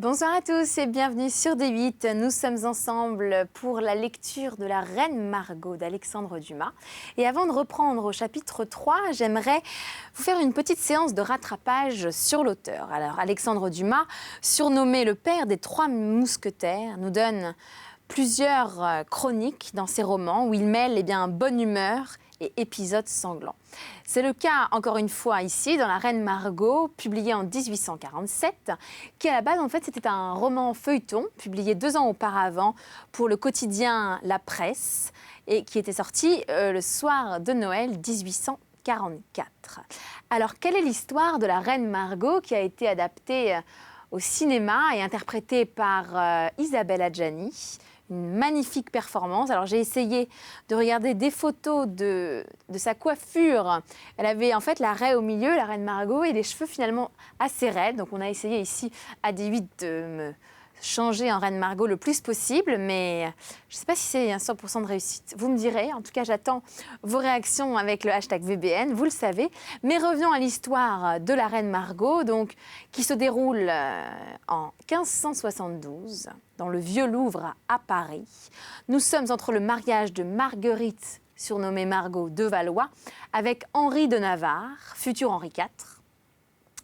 Bonsoir à tous et bienvenue sur D8. Nous sommes ensemble pour la lecture de La Reine Margot d'Alexandre Dumas. Et avant de reprendre au chapitre 3, j'aimerais vous faire une petite séance de rattrapage sur l'auteur. Alors, Alexandre Dumas, surnommé le père des trois mousquetaires, nous donne plusieurs chroniques dans ses romans où il mêle bonne humeur et épisodes sanglants. C'est le cas, encore une fois, ici, dans La Reine Margot, publié en 1847, qui, à la base, en fait, c'était un roman feuilleton, publié 2 ans auparavant pour le quotidien La Presse, et qui était sorti le soir de Noël 1844. Alors, quelle est l'histoire de La Reine Margot qui a été adaptée au cinéma et interprétée par Isabelle Adjani ? Une magnifique performance. Alors j'ai essayé de regarder des photos de sa coiffure. Elle avait en fait la raie au milieu, la Reine Margot, et les cheveux finalement assez raides. Donc on a essayé ici à D8 de me changer en Reine Margot le plus possible, mais je ne sais pas si c'est un 100% de réussite. Vous me direz, en tout cas j'attends vos réactions avec le hashtag VBN, vous le savez. Mais revenons à l'histoire de la Reine Margot, donc, qui se déroule en 1572 dans le Vieux-Louvre à Paris. Nous sommes entre le mariage de Marguerite, surnommée Margot de Valois, avec Henri de Navarre, futur Henri IV,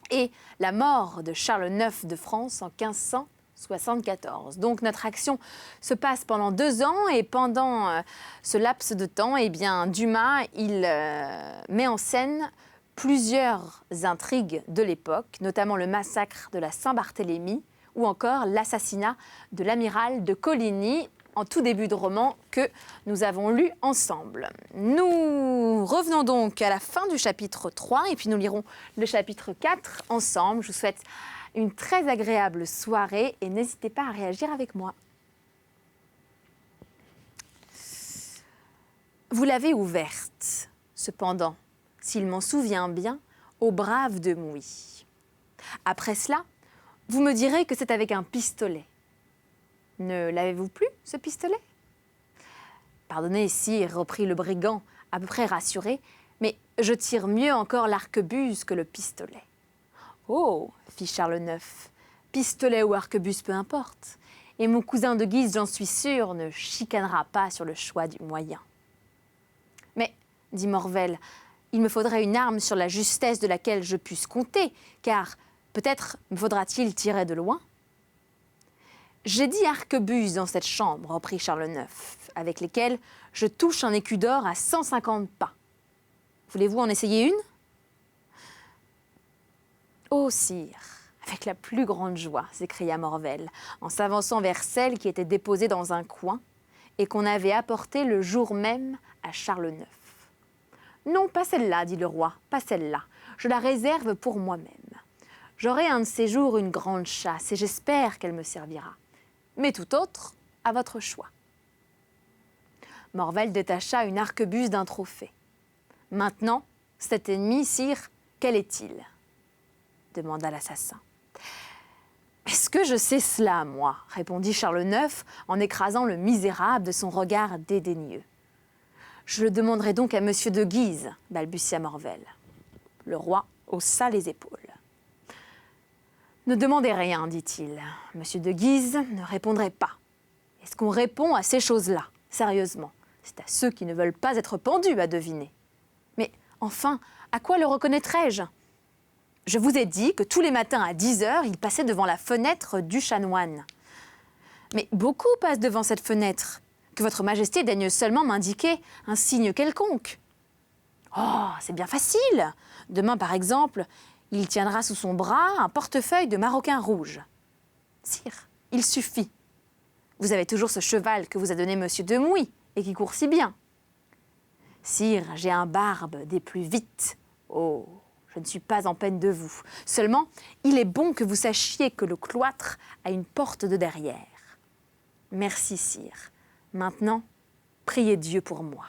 et la mort de Charles IX de France en 1574. Donc notre action se passe pendant 2 ans et pendant ce laps de temps, Dumas il met en scène plusieurs intrigues de l'époque, notamment le massacre de la Saint-Barthélemy ou encore l'assassinat de l'amiral de Coligny en tout début de roman que nous avons lu ensemble. Nous revenons donc à la fin du chapitre 3 et puis nous lirons le chapitre 4 ensemble. Je vous souhaite une très agréable soirée et n'hésitez pas à réagir avec moi. Vous l'avez ouverte, cependant, s'il m'en souvient bien, au brave de Mouy. Après cela, vous me direz que c'est avec un pistolet. Ne l'avez-vous plus, ce pistolet ? Pardonnez, sire, reprit le brigand, à peu près rassuré, mais je tire mieux encore l'arquebuse que le pistolet. Oh, fit Charles IX, pistolet ou arquebuse, peu importe. Et mon cousin de Guise, j'en suis sûr, ne chicanera pas sur le choix du moyen. Mais, dit Morvel, il me faudrait une arme sur la justesse de laquelle je puisse compter, car peut-être me faudra-t-il tirer de loin. J'ai dit arquebuse dans cette chambre, reprit Charles IX, avec lesquelles je touche un écu d'or à 150 pas. Voulez-vous en essayer une ? Oh, sire, avec la plus grande joie, s'écria Morvel, en s'avançant vers celle qui était déposée dans un coin et qu'on avait apportée le jour même à Charles IX. Non, pas celle-là, dit le roi, pas celle-là. Je la réserve pour moi-même. J'aurai un de ces jours une grande chasse et j'espère qu'elle me servira. Mais tout autre, à votre choix. Morvel détacha une arquebuse d'un trophée. Maintenant, cet ennemi, sire, quel est-il ? Demanda l'assassin. Est-ce que je sais cela, moi ? Répondit Charles IX en écrasant le misérable de son regard dédaigneux. Je le demanderai donc à monsieur de Guise, balbutia Morvel. Le roi haussa les épaules. Ne demandez rien, dit-il. Monsieur de Guise ne répondrait pas. Est-ce qu'on répond à ces choses-là, sérieusement ? C'est à ceux qui ne veulent pas être pendus à deviner. Mais enfin, à quoi le reconnaîtrais-je ? Je vous ai dit que tous les matins à 10 heures, il passait devant la fenêtre du chanoine. Mais beaucoup passent devant cette fenêtre. Que votre majesté daigne seulement m'indiquer un signe quelconque. Oh, c'est bien facile. Demain, par exemple, il tiendra sous son bras un portefeuille de maroquin rouge. Sire, il suffit. Vous avez toujours ce cheval que vous a donné monsieur de Mouy et qui court si bien. Sire, j'ai un barbe des plus vites. Oh, je ne suis pas en peine de vous. Seulement, il est bon que vous sachiez que le cloître a une porte de derrière. Merci, sire. Maintenant, priez Dieu pour moi.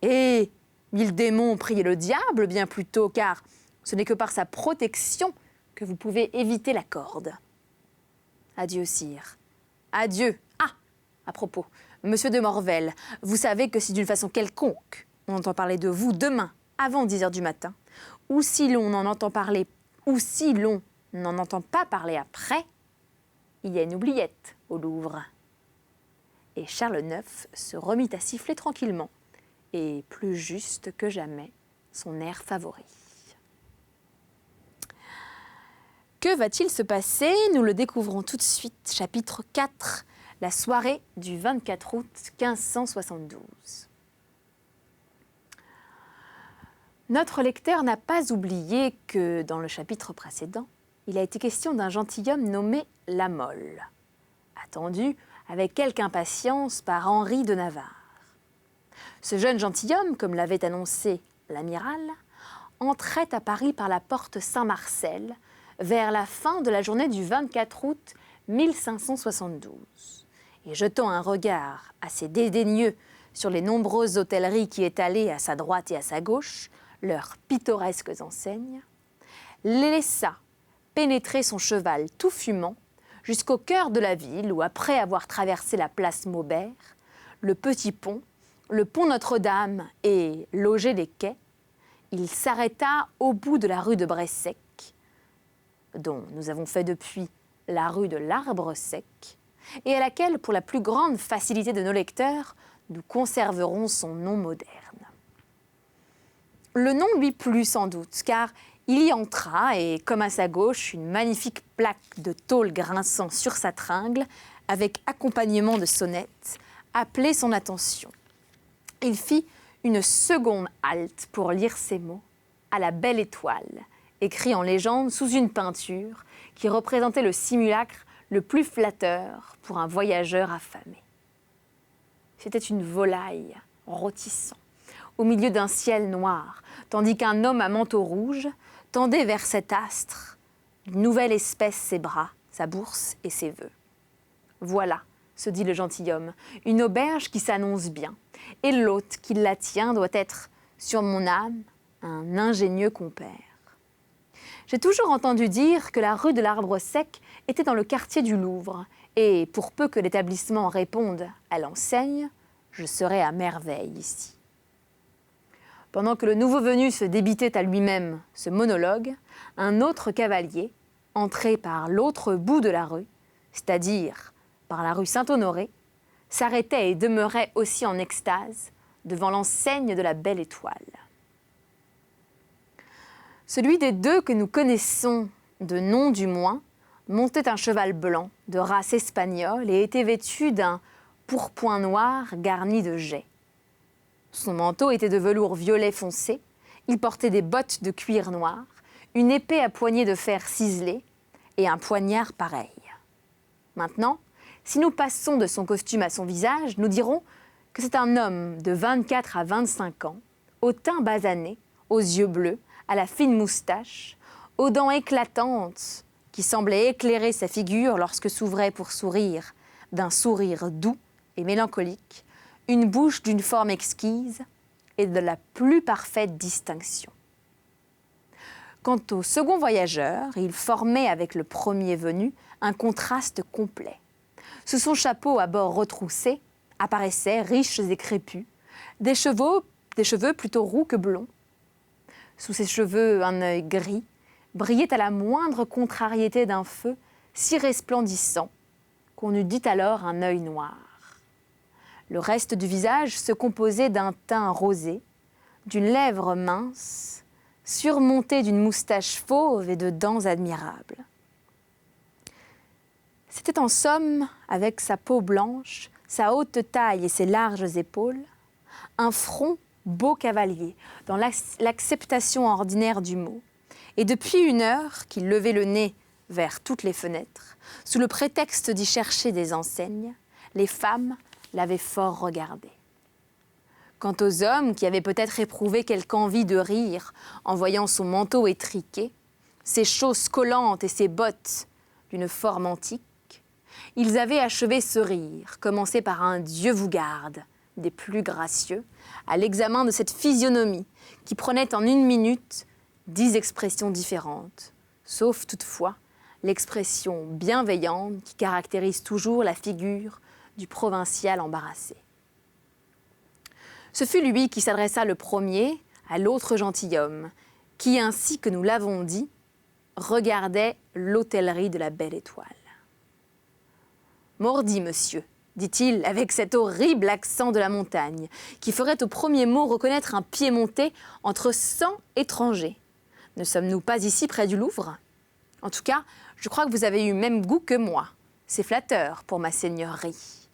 Et mille démons, priez le diable bien plutôt, car ce n'est que par sa protection que vous pouvez éviter la corde. Adieu, sire. Adieu. Ah, à propos, monsieur de Morvel, vous savez que si d'une façon quelconque on entend parler de vous demain, avant 10 heures du matin, ou si l'on en entend parler, ou si l'on n'en entend pas parler après, il y a une oubliette au Louvre. Et Charles IX se remit à siffler tranquillement, et plus juste que jamais, son air favori. Que va-t-il se passer? Nous le découvrons tout de suite, chapitre 4, la soirée du 24 août 1572. Notre lecteur n'a pas oublié que, dans le chapitre précédent, il a été question d'un gentilhomme nommé La Mole, attendu avec quelque impatience par Henri de Navarre. Ce jeune gentilhomme, comme l'avait annoncé l'amiral, entrait à Paris par la porte Saint-Marcel vers la fin de la journée du 24 août 1572. Et jetant un regard assez dédaigneux sur les nombreuses hôtelleries qui étalaient à sa droite et à sa gauche, leurs pittoresques enseignes, laissa pénétrer son cheval tout fumant jusqu'au cœur de la ville où, après avoir traversé la place Maubert, le Petit Pont, le pont Notre-Dame et logé les quais, il s'arrêta au bout de la rue de Bray-Sec, dont nous avons fait depuis la rue de l'Arbre-Sec, et à laquelle, pour la plus grande facilité de nos lecteurs, nous conserverons son nom moderne. Le nom lui plut sans doute, car il y entra et, comme à sa gauche, une magnifique plaque de tôle grinçant sur sa tringle, avec accompagnement de sonnettes, appelait son attention. Il fit une seconde halte pour lire ces mots « à la belle étoile », écrits en légende sous une peinture qui représentait le simulacre le plus flatteur pour un voyageur affamé. C'était une volaille rôtissant au milieu d'un ciel noir, tandis qu'un homme à manteau rouge tendait vers cet astre, une nouvelle espèce, ses bras, sa bourse et ses vœux. Voilà, se dit le gentilhomme, une auberge qui s'annonce bien, et l'hôte qui la tient doit être, sur mon âme, un ingénieux compère. J'ai toujours entendu dire que la rue de l'Arbre-Sec était dans le quartier du Louvre, et pour peu que l'établissement réponde à l'enseigne, je serai à merveille ici. Pendant que le nouveau venu se débitait à lui-même ce monologue, un autre cavalier, entré par l'autre bout de la rue, c'est-à-dire par la rue Saint-Honoré, s'arrêtait et demeurait aussi en extase devant l'enseigne de la Belle Étoile. Celui des deux que nous connaissons, de nom du moins, montait un cheval blanc de race espagnole et était vêtu d'un pourpoint noir garni de jais. Son manteau était de velours violet foncé, il portait des bottes de cuir noir, une épée à poignée de fer ciselée et un poignard pareil. Maintenant, si nous passons de son costume à son visage, nous dirons que c'est un homme de 24 à 25 ans, au teint basané, aux yeux bleus, à la fine moustache, aux dents éclatantes qui semblaient éclairer sa figure lorsque s'ouvrait pour sourire, d'un sourire doux et mélancolique, une bouche d'une forme exquise et de la plus parfaite distinction. Quant au second voyageur, il formait avec le premier venu un contraste complet. Sous son chapeau à bords retroussés apparaissaient, riches et crépus, des cheveux plutôt roux que blonds. Sous ses cheveux, un œil gris brillait à la moindre contrariété d'un feu si resplendissant qu'on eût dit alors un œil noir. Le reste du visage se composait d'un teint rosé, d'une lèvre mince, surmontée d'une moustache fauve et de dents admirables. C'était en somme, avec sa peau blanche, sa haute taille et ses larges épaules, un front beau cavalier, dans l'acceptation ordinaire du mot, et depuis une heure qu'il levait le nez vers toutes les fenêtres, sous le prétexte d'y chercher des enseignes, les femmes l'avaient fort regardé. Quant aux hommes qui avaient peut-être éprouvé quelque envie de rire en voyant son manteau étriqué, ses chausses collantes et ses bottes d'une forme antique, ils avaient achevé ce rire, commencé par un « Dieu vous garde » des plus gracieux, à l'examen de cette physionomie qui prenait en une minute 10 expressions différentes, sauf toutefois l'expression bienveillante qui caractérise toujours la figure du provincial embarrassé. Ce fut lui qui s'adressa le premier à l'autre gentilhomme, qui, ainsi que nous l'avons dit, regardait l'hôtellerie de la Belle Étoile. Mordi, monsieur, dit-il avec cet horrible accent de la montagne, qui ferait au premier mot reconnaître un piémontais entre 100 étrangers. Ne sommes-nous pas ici près du Louvre? En tout cas, je crois que vous avez eu même goût que moi. C'est flatteur pour ma seigneurie.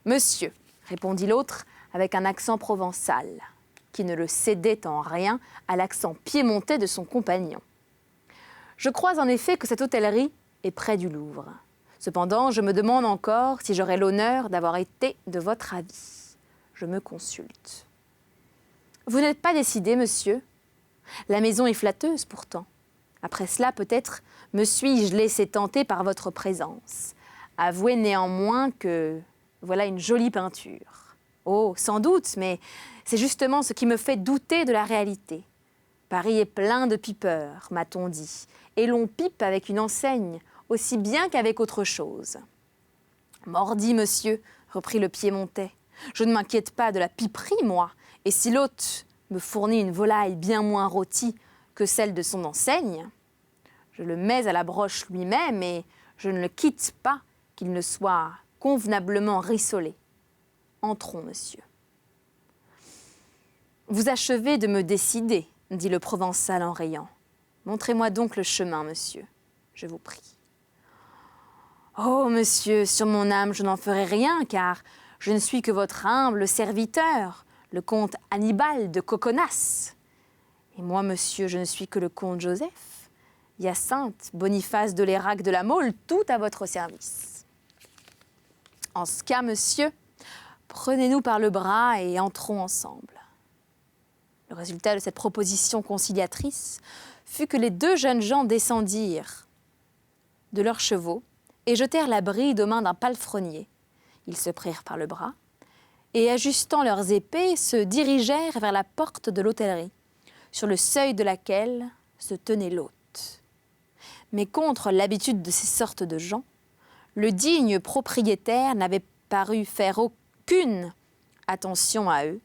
Monsieur, répondit l'autre avec un accent provençal, qui ne le cédait en rien à l'accent piémontais de son compagnon. Je crois en effet que cette hôtellerie est près du Louvre. Cependant, je me demande encore si j'aurai l'honneur d'avoir été de votre avis. Je me consulte. Vous n'êtes pas décidé, monsieur? La maison est flatteuse pourtant. Après cela, peut-être me suis-je laissé tenter par votre présence. Avouez néanmoins que voilà une jolie peinture. Oh, sans doute, mais c'est justement ce qui me fait douter de la réalité. Paris est plein de pipeurs, m'a-t-on dit, et l'on pipe avec une enseigne, aussi bien qu'avec autre chose. Mordi, monsieur, reprit le piémontais, je ne m'inquiète pas de la piperie, moi, et si l'hôte me fournit une volaille bien moins rôtie que celle de son enseigne, je le mets à la broche lui-même et je ne le quitte pas qu'il ne soit convenablement rissolé. Entrons, monsieur. Vous achevez de me décider, dit le Provençal en riant. Montrez-moi donc le chemin, monsieur, je vous prie. Oh, monsieur, sur mon âme, je n'en ferai rien, car je ne suis que votre humble serviteur, le comte Annibal de Coconas. Et moi, monsieur, je ne suis que le comte Joseph, Hyacinthe, Boniface de Lérac de la Mole, tout à votre service. En ce cas, monsieur, prenez-nous par le bras et entrons ensemble. Le résultat de cette proposition conciliatrice fut que les deux jeunes gens descendirent de leurs chevaux et jetèrent la bride aux mains d'un palefrenier. Ils se prirent par le bras et, ajustant leurs épées, se dirigèrent vers la porte de l'hôtellerie, sur le seuil de laquelle se tenait l'hôte. Mais contre l'habitude de ces sortes de gens, le digne propriétaire n'avait paru faire aucune attention à eux,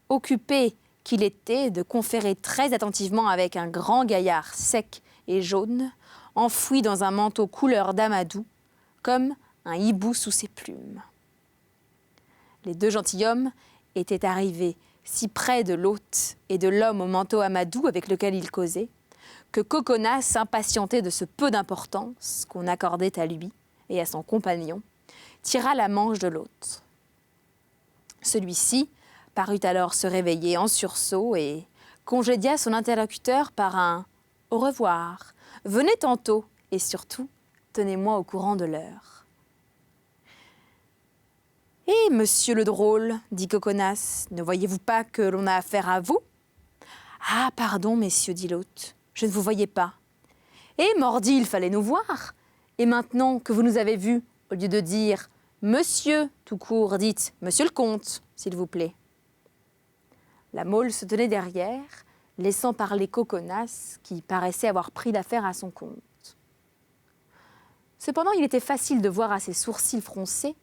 occupé qu'il était de conférer très attentivement avec un grand gaillard sec et jaune, enfoui dans un manteau couleur d'amadou, comme un hibou sous ses plumes. Les deux gentilshommes étaient arrivés si près de l'hôte et de l'homme au manteau amadou avec lequel il causait, que Coconas, s'impatienté de ce peu d'importance qu'on accordait à lui et à son compagnon, tira la manche de l'hôte. Celui-ci parut alors se réveiller en sursaut et congédia son interlocuteur par un « au revoir, venez tantôt et surtout, tenez-moi au courant de l'heure ». « Eh, monsieur le drôle, dit Coconas, ne voyez-vous pas que l'on a affaire à vous ?»« Ah, pardon, messieurs, dit l'hôte, je ne vous voyais pas. »« Eh, mordi, il fallait nous voir. Et maintenant que vous nous avez vus, au lieu de dire « monsieur » tout court, dites « monsieur le comte », s'il vous plaît. » La Mole se tenait derrière, laissant parler Coconas, qui paraissait avoir pris l'affaire à son compte. Cependant, il était facile de voir à ses sourcils froncés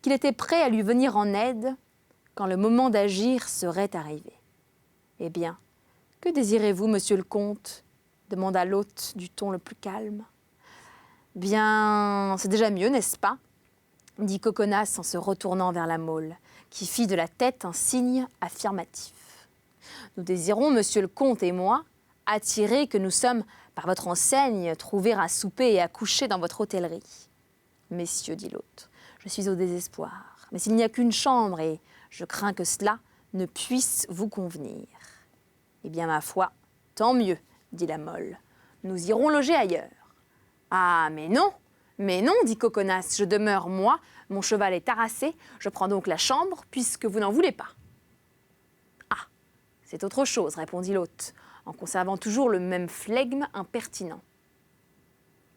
qu'il était prêt à lui venir en aide quand le moment d'agir serait arrivé. « Eh bien, que désirez-vous, monsieur le comte ?» demanda l'hôte du ton le plus calme. « Bien, c'est déjà mieux, n'est-ce pas ?» dit Coconas en se retournant vers la Mole, qui fit de la tête un signe affirmatif. « Nous désirons, monsieur le comte et moi, attirer que nous sommes, par votre enseigne, trouvés à souper et à coucher dans votre hôtellerie. »« Messieurs, dit l'hôte, je suis au désespoir, mais il n'y a qu'une chambre et je crains que cela ne puisse vous convenir. »« Eh bien, ma foi, tant mieux, dit la Mole, nous irons loger ailleurs. »« Ah, mais non, dit Coconas, je demeure, moi, mon cheval est harassé, je prends donc la chambre, puisque vous n'en voulez pas. »« Ah, c'est autre chose, répondit l'hôte, en conservant toujours le même flegme impertinent.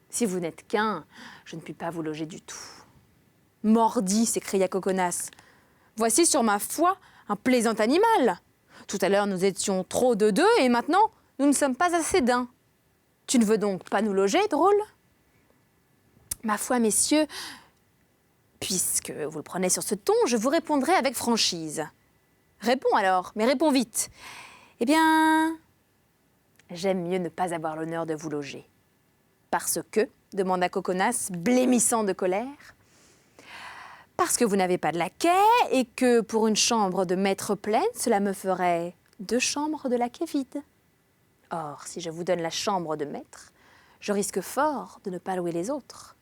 Si vous n'êtes qu'un, je ne puis pas vous loger du tout. »« Mordi, s'écria Coconas, voici sur ma foi un plaisant animal. Tout à l'heure nous étions trop de deux et maintenant nous ne sommes pas assez d'un. Tu ne veux donc pas nous loger, drôle ? » Ma foi, messieurs, puisque vous le prenez sur ce ton, je vous répondrai avec franchise. Réponds alors, mais réponds vite. Eh bien, j'aime mieux ne pas avoir l'honneur de vous loger. Parce que, demanda Coconas, blêmissant de colère, Parce que vous n'avez pas de laquais et que pour une chambre de maître pleine, cela me ferait 2 chambres de laquais vides. Or, si je vous donne la chambre de maître, je risque fort de ne pas louer les autres.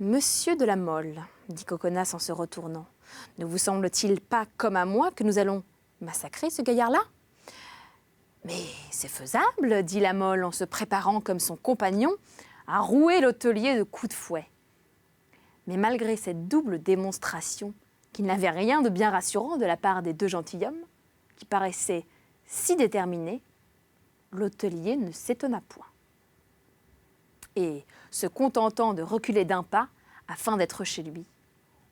Monsieur de la Mole, dit Coconas en se retournant, ne vous semble-t-il pas comme à moi que nous allons massacrer ce gaillard-là ? Mais c'est faisable, dit la Mole en se préparant comme son compagnon à rouer l'hôtelier de coups de fouet. Mais malgré cette double démonstration, qui n'avait rien de bien rassurant de la part des 2 gentilshommes, qui paraissaient si déterminés, l'hôtelier ne s'étonna point. Et, se contentant de reculer d'un pas, afin d'être chez lui,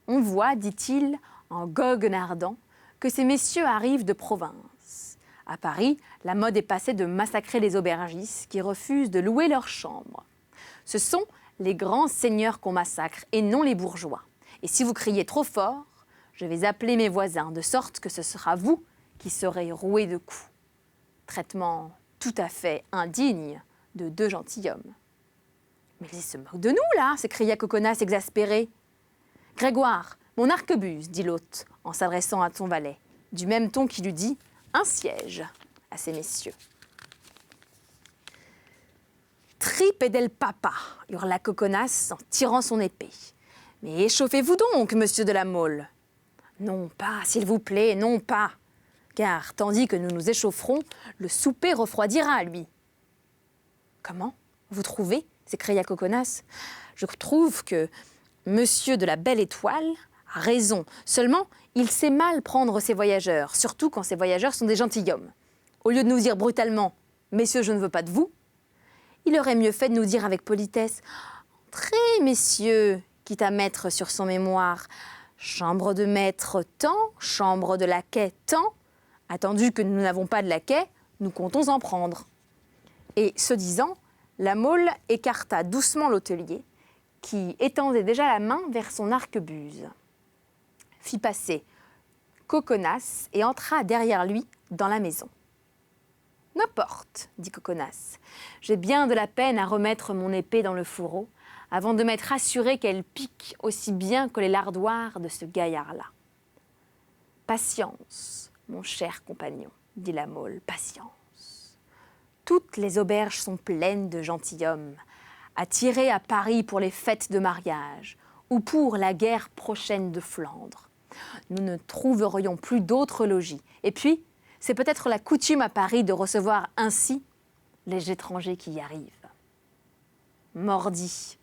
on voit, dit-il, en goguenardant, que ces messieurs arrivent de province. À Paris, la mode est passée de massacrer les aubergistes qui refusent de louer leurs chambres. Ce sont les grands seigneurs qu'on massacre et non les bourgeois. Et si vous criez trop fort, je vais appeler mes voisins, de sorte que ce sera vous qui serez roués de coups. Traitement tout à fait indigne de 2 gentilshommes. « Mais ils se moquent de nous, là !» s'écria Coconas exaspéré. « Grégoire, mon arquebuse, dit l'hôte, en s'adressant à son valet, du même ton qu'il eût dit « un siège » à ces messieurs. « Tripe del papa !» hurla Coconas en tirant son épée. « Mais échauffez-vous donc, monsieur de la Mole !»« Non pas, s'il vous plaît, non pas !» Car, tandis que nous nous échaufferons, le souper refroidira, lui. « Comment ? Vous trouvez ?» s'écria Coconas. « Je trouve que monsieur de la Belle Étoile a raison. Seulement, il sait mal prendre ses voyageurs, surtout quand ces voyageurs sont des gentilshommes. Au lieu de nous dire brutalement « Messieurs, je ne veux pas de vous », il aurait mieux fait de nous dire avec politesse « Entrez, messieurs », quitte à mettre sur son mémoire « Chambre de maître tant, chambre de laquais tant ». Attendu que nous n'avons pas de laquais, nous comptons en prendre. Et ce disant, la Mole écarta doucement l'hôtelier, qui étendait déjà la main vers son arquebuse. Fit passer Coconas et entra derrière lui dans la maison. « N'importe, dit Coconas, j'ai bien de la peine à remettre mon épée dans le fourreau avant de m'être assuré qu'elle pique aussi bien que les lardoirs de ce gaillard-là. Patience, mon cher compagnon, dit la Mole, patience. Toutes les auberges sont pleines de gentilshommes, attirés à Paris pour les fêtes de mariage ou pour la guerre prochaine de Flandre. Nous ne trouverions plus d'autres logis. Et puis, c'est peut-être la coutume à Paris de recevoir ainsi les étrangers qui y arrivent. Mordi,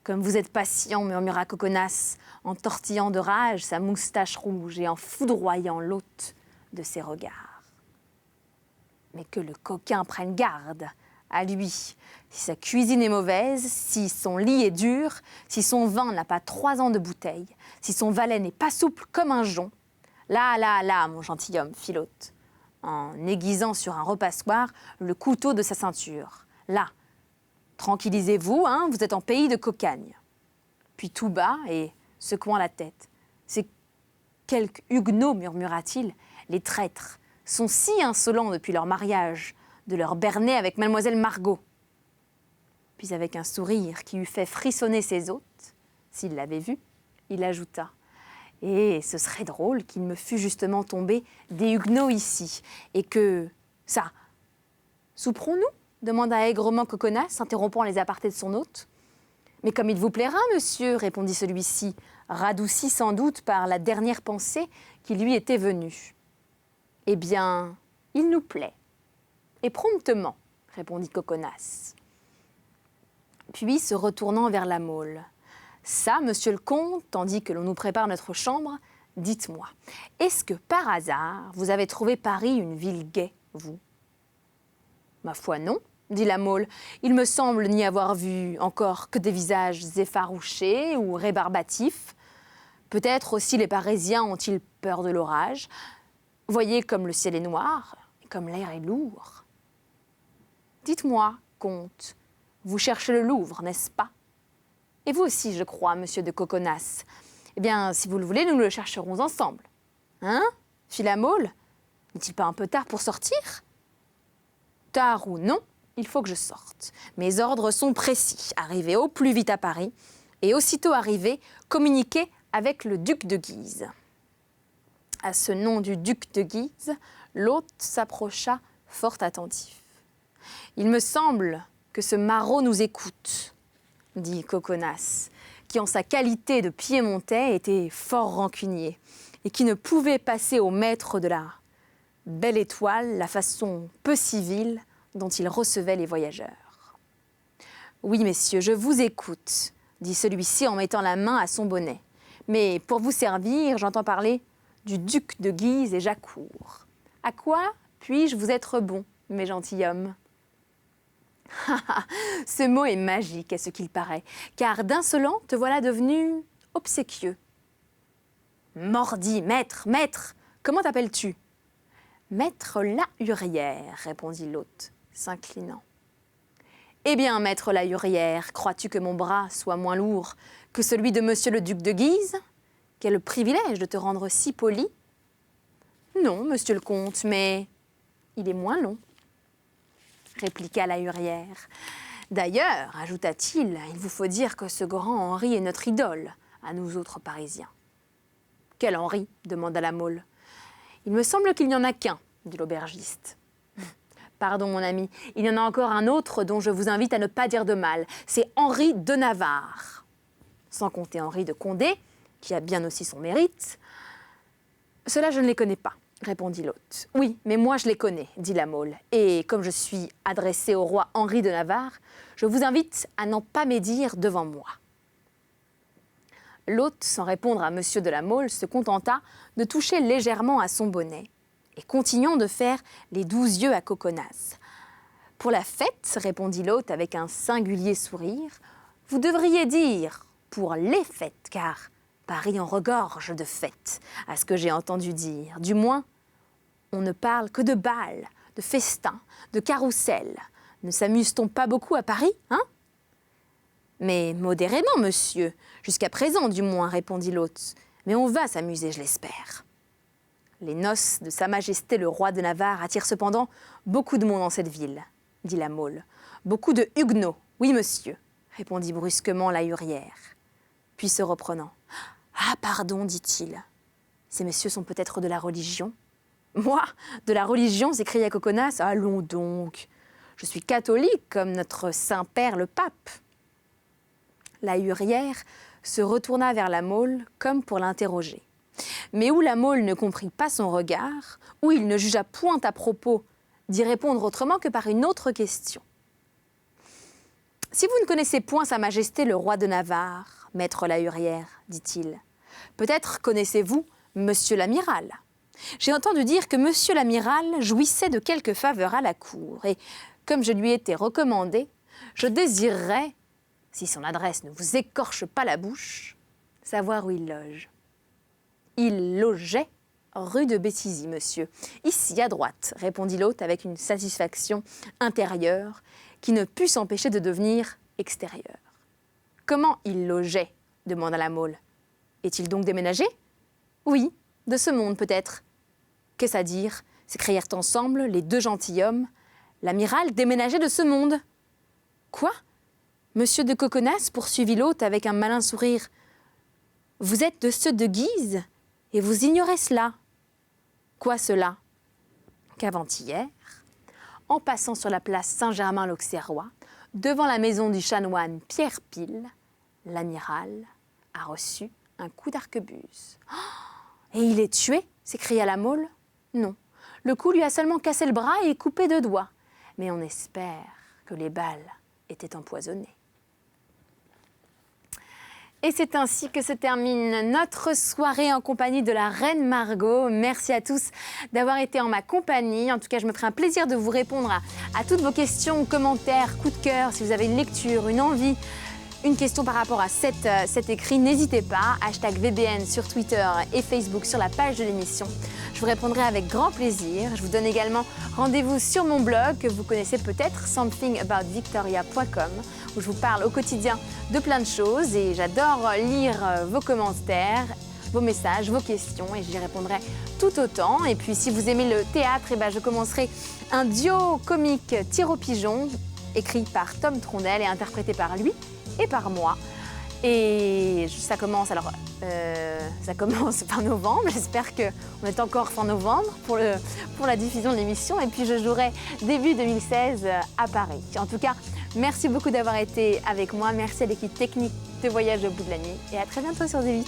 comme vous êtes patient, murmura Coconas, en tortillant de rage sa moustache rouge et en foudroyant l'hôte de ses regards. Mais que le coquin prenne garde à lui. Si sa cuisine est mauvaise, si son lit est dur, si son vin n'a pas 3 ans de bouteille, si son valet n'est pas souple comme un jonc, là, mon gentilhomme, fit l'hôte, en aiguisant sur un repassoir le couteau de sa ceinture. Là, tranquillisez-vous, hein, vous êtes en pays de cocagne. Puis tout bas et secouant la tête. C'est quelques huguenots, murmura-t-il, les traîtres, sont si insolents depuis leur mariage, de leur berner avec mademoiselle Margot. Puis avec un sourire qui eût fait frissonner ses hôtes, s'il l'avait vu, il ajouta « Et ce serait drôle qu'il me fût justement tombé des huguenots ici, et que... ça... Souperons-nous » demanda aigrement Coconas, interrompant les apartés de son hôte. « Mais comme il vous plaira, monsieur, répondit celui-ci, radouci sans doute par la dernière pensée qui lui était venue. « Eh bien, il nous plaît. » « Et promptement, » répondit Coconas. Puis, se retournant vers la Mole, « Ça, monsieur le comte, tandis que l'on nous prépare notre chambre, dites-moi, est-ce que par hasard, vous avez trouvé Paris une ville gaie, vous ?»« Ma foi, non, » dit la Mole. « Il me semble n'y avoir vu encore que des visages effarouchés ou rébarbatifs. Peut-être aussi les Parisiens ont-ils peur de l'orage. Voyez comme le ciel est noir, et comme l'air est lourd. » Dites-moi, comte, vous cherchez le Louvre, n'est-ce pas? Et vous aussi, je crois, monsieur de Coconas. Eh bien, si vous le voulez, nous le chercherons ensemble. Hein? Fit la Mole. N'est-il pas un peu tard pour sortir? Tard ou non, il faut que je sorte. Mes ordres sont précis, arriver au plus vite à Paris et aussitôt arrivé, communiquer avec le duc de Guise. À ce nom du duc de Guise, l'hôte s'approcha fort attentif. « Il me semble que ce maraud nous écoute, » dit Coconas, qui en sa qualité de piémontais était fort rancunier et qui ne pouvait passer au maître de la Belle Étoile la façon peu civile dont il recevait les voyageurs. « Oui, messieurs, je vous écoute, » dit celui-ci en mettant la main à son bonnet. « Mais pour vous servir, j'entends parler du duc de Guise et Jaucourt. À quoi puis-je vous être bon, mes gentilshommes ?» Ce mot est magique à ce qu'il paraît, car d'insolent te voilà devenu obséquieux. « Mordi, maître, maître, comment t'appelles-tu » ? « Maître Lahurière, » répondit l'hôte, s'inclinant. « Eh bien, maître Lahurière, crois-tu que mon bras soit moins lourd que celui de monsieur le duc de Guise ? Quel privilège de te rendre si poli !»« Non, monsieur le comte, mais il est moins long, » répliqua Lahurière. « D'ailleurs, ajouta-t-il, il vous faut dire que ce grand Henri est notre idole, à nous autres Parisiens. »« Quel Henri ?» demanda la Mole. « Il me semble qu'il n'y en a qu'un, » dit l'aubergiste. « Pardon, mon ami, il y en a encore un autre dont je vous invite à ne pas dire de mal. C'est Henri de Navarre. Sans compter Henri de Condé, qui a bien aussi son mérite. »« Cela, je ne les connais pas, » répondit l'hôte. « Oui, mais moi je les connais, » dit la Mole. « Et comme je suis adressé au roi Henri de Navarre, je vous invite à n'en pas médire devant moi. » L'hôte, sans répondre à monsieur de la Mole, se contenta de toucher légèrement à son bonnet et continuant de faire les 12 yeux à Coconas. « Pour la fête, » répondit l'hôte avec un singulier sourire, « vous devriez dire pour les fêtes, car Paris en regorge de fêtes, à ce que j'ai entendu dire. Du moins, on ne parle que de bals, de festins, de carrousels. Ne s'amuse-t-on pas beaucoup à Paris, hein ? » « Mais modérément, monsieur, jusqu'à présent du moins, » répondit l'hôte. « Mais on va s'amuser, je l'espère. » « Les noces de Sa Majesté le roi de Navarre attirent cependant beaucoup de monde en cette ville, » dit la Mole. « Beaucoup de huguenots, oui, monsieur, » répondit brusquement Lahurière. Puis se reprenant. « Ah, pardon, dit-il. Ces messieurs sont peut-être de la religion ?»« Moi, de la religion ?» s'écria Coconas. « Allons donc. Je suis catholique comme notre Saint-Père le pape. » Lahurière se retourna vers la Mole comme pour l'interroger. Mais où la Mole ne comprit pas son regard, où il ne jugea point à propos d'y répondre autrement que par une autre question. « Si vous ne connaissez point Sa Majesté le roi de Navarre, maître Lahurière, dit-il, peut-être connaissez-vous monsieur l'amiral. J'ai entendu dire que monsieur l'amiral jouissait de quelques faveurs à la cour, et comme je lui ai été recommandé, je désirerais, si son adresse ne vous écorche pas la bouche, savoir où il loge. » « Il logeait rue de Béthisy, monsieur. Ici, à droite, » répondit l'hôte avec une satisfaction intérieure qui ne put s'empêcher de devenir extérieure. « Comment il logeait ?» demanda la Mole. « Est-il donc déménagé ?»« Oui, de ce monde peut-être. »« Qu'est-ce à dire ?» s'écrièrent ensemble les deux gentilshommes. « L'amiral déménageait de ce monde. »« Quoi ? Monsieur de Coconas, poursuivit l'hôte avec un malin sourire. Vous êtes de ceux de Guise ? Et vous ignorez cela. » « Quoi cela ?» Qu'avant-hier, en passant sur la place Saint-Germain-l'Auxerrois, devant la maison du chanoine Pierre Pile, l'amiral a reçu un coup d'arquebuse. « Et il est tué ?» s'écria la Mole. « Non, le coup lui a seulement cassé le bras et coupé 2 doigts. Mais on espère que les balles étaient empoisonnées. » Et c'est ainsi que se termine notre soirée en compagnie de la Reine Margot. Merci à tous d'avoir été en ma compagnie. En tout cas, je me ferai un plaisir de vous répondre à toutes vos questions, commentaires, coups de cœur. Si vous avez une lecture, une envie, une question par rapport à cet écrit, n'hésitez pas. #VBN sur Twitter et Facebook sur la page de l'émission. Je vous répondrai avec grand plaisir. Je vous donne également rendez-vous sur mon blog que vous connaissez peut-être, somethingaboutVictoria.com, où je vous parle au quotidien de plein de choses et j'adore lire vos commentaires, vos messages, vos questions et j'y répondrai tout autant. Et puis si vous aimez le théâtre, je commencerai un duo comique Tir au pigeon, écrit par Tom Trondel et interprété par lui et par moi. Et ça commence, ça commence fin novembre. J'espère qu'on est encore fin novembre pour la diffusion de l'émission. Et puis je jouerai début 2016 à Paris. En tout cas, merci beaucoup d'avoir été avec moi. Merci à l'équipe technique de Voyage au bout de la nuit. Et à très bientôt sur D8.